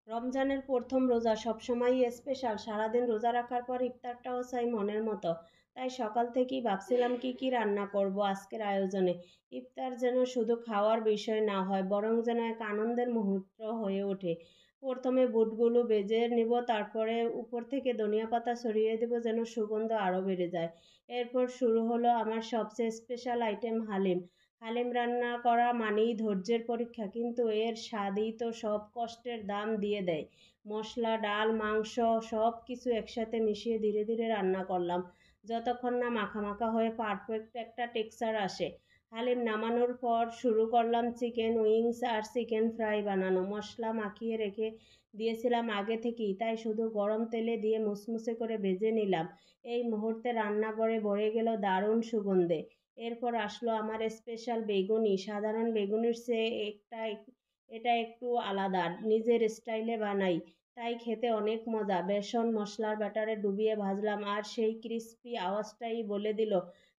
রমজানের প্রথম রোজা সবসময়ই স্পেশাল। সারাদিন রোজা রাখার পর ইফতারটাও চাই মনের মতো। তাই সকাল থেকেই ভাবছিলাম কি রান্না করব আজকের আয়োজনে। ইফতার যেন শুধু খাওয়ার বিষয় না হয়, বরং যেন এক আনন্দের মুহূর্ত হয়ে ওঠে। প্রথমে বুটগুলো ভেজে নিব, তারপরে উপর থেকে ধনিয়া পাতা ছড়িয়ে দেব যেন সুগন্ধ আরও বেড়ে যায়। এরপর শুরু হলো আমার সবচেয়ে স্পেশাল আইটেম হালিম। হালিম রান্না করা মানেই ধৈর্যের পরীক্ষা, কিন্তু এর স্বাদই তো সব কষ্টের দাম দিয়ে দেয়। মশলা, ডাল, মাংস সব কিছু একসাথে মিশিয়ে ধীরে ধীরে রান্না করলাম, যতক্ষণ না মাখা মাখা হয়ে পারফেক্ট একটা টেক্সচার আসে। হালিম নামানোর পর শুরু করলাম চিকেন উইংস আর চিকেন ফ্রাই বানানো। মশলা মাখিয়ে রেখে দিয়েছিলাম আগে থেকেই, তাই শুধু গরম তেলে দিয়ে মুচমুচে করে ভেজে নিলাম। এই মুহূর্তে রান্নাঘরে ভরে গেল দারুণ সুগন্ধে। এরপর আসলো আমার স্পেশাল বেগুনি। সাধারণ বেগুনির চেয়ে এটা একটু আলাদা, নিজের স্টাইলে বানাই, তাই খেতে অনেক মজা। বেসন মশলার ব্যাটারে ডুবিয়ে ভাজলাম, আর সেই ক্রিস্পি আওয়াজটাই বলে দিল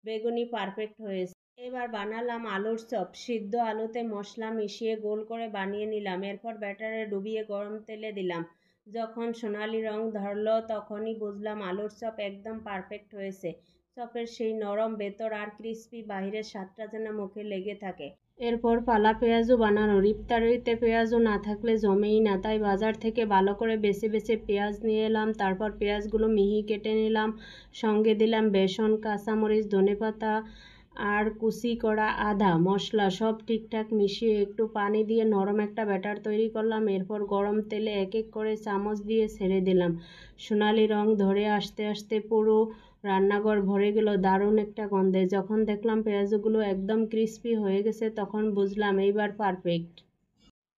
বেগুনি পারফেক্ট হয়েছে। এবার বানালাম আলুর চপ। সিদ্ধ আলুতে মশলা মিশিয়ে গোল করে বানিয়ে নিলাম, এরপর ব্যাটারে ডুবিয়ে গরম তেলে দিলাম। যখন সোনালি রং ধরলো তখনই বুঝলাম আলুর চপ একদম পারফেক্ট হয়েছে। চপের সেই নরম ভেতর আর ক্রিস্পি বাহিরের স্বাদটা যেন মুখে লেগে থাকে। এরপর পালা পেঁয়াজু বানানোর। ইফতারিতে পেঁয়াজু না থাকলে জমেই না, তাই বাজার থেকে ভালো করে বেছে বেছে পেঁয়াজ নিয়ে এলাম। তারপর পেঁয়াজগুলো মিহি কেটে নিলাম, সঙ্গে দিলাম বেসন, কাঁচামরিচ, ধনেপাতা আর কুচি করা আদা। মশলা সব ঠিকঠাক মিশিয়ে একটু পানি দিয়ে নরম একটা ব্যাটার তৈরি করলাম। এরপর গরম তেলে এক এক করে চামচ দিয়ে ছেড়ে দিলাম। সোনালি রং ধরে আসতে আসতে পুরো রান্নাঘর ভরে গেল দারুণ একটা গন্ধে। যখন দেখলাম পেঁয়াজগুলো একদম ক্রিস্পি হয়ে গেছে, তখন বুঝলাম এইবার পারফেক্ট।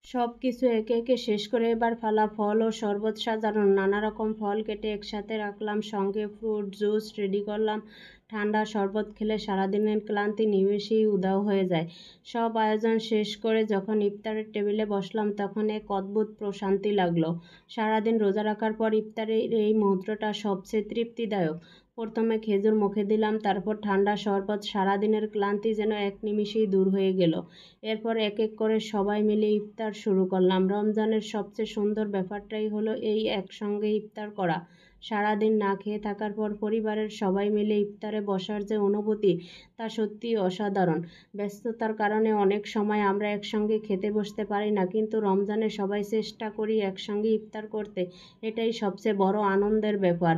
সব কিছু একে একে শেষ করে এবার ফল ও শরবত সাজানো। নানা রকম ফল কেটে একসাথে রাখলাম, সঙ্গে ফ্রুট জুস রেডি করলাম। ঠান্ডা শরবত খেলে সারাদিনের ক্লান্তি নিমেষেই উধাও হয়ে যায়। সব আয়োজন শেষ করে যখন ইফতারের টেবিলে বসলাম, তখন এক অদ্ভুত প্রশান্তি লাগলো। সারাদিন রোজা রাখার পর ইফতারের এই মুহূর্তটা সবচেয়ে তৃপ্তিদায়ক। প্রথমে খেজুর মুখে দিলাম, তারপর ঠান্ডা শরবত। সারাদিনের ক্লান্তি যেন এক নিমিষেই দূর হয়ে গেল। এরপর এক এক করে সবাই মিলে ইফতার শুরু করলাম। রমজানের সবচেয়ে সুন্দর ব্যাপারটাই হলো এই একসঙ্গে ইফতার করা। সারাদিন না খেয়ে থাকার পর পরিবারের সবাই মিলে ইফতারে বসার যে অনুভূতি, তা সত্যিই অসাধারণ। ব্যস্ততার কারণে অনেক সময় আমরা একসঙ্গে খেতে বসতে পারি না, কিন্তু রমজানে সবাই চেষ্টা করি একসঙ্গে ইফতার করতে। এটাই সবচেয়ে বড় আনন্দের ব্যাপার।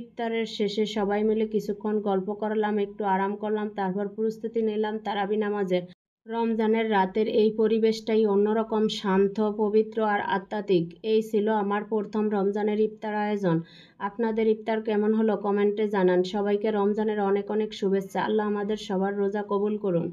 ইফতারের শেষে সবাই মিলে কিছুক্ষণ গল্প করলাম, একটু আরাম করলাম, তারপর প্রস্তুতি নিলাম তারাবি নামাজের। রমজানের রাতের এই পরিবেশটাই অন্যরকম, শান্ত, পবিত্র আর আধ্যাত্মিক। এই ছিল আমার প্রথম রমজানের ইফতার আয়োজন। আপনাদের ইফতার কেমন হলো কমেন্টে জানান। সবাইকে রমজানের অনেক অনেক শুভেচ্ছা। আল্লাহ আমাদের সবার রোজা কবুল করুন।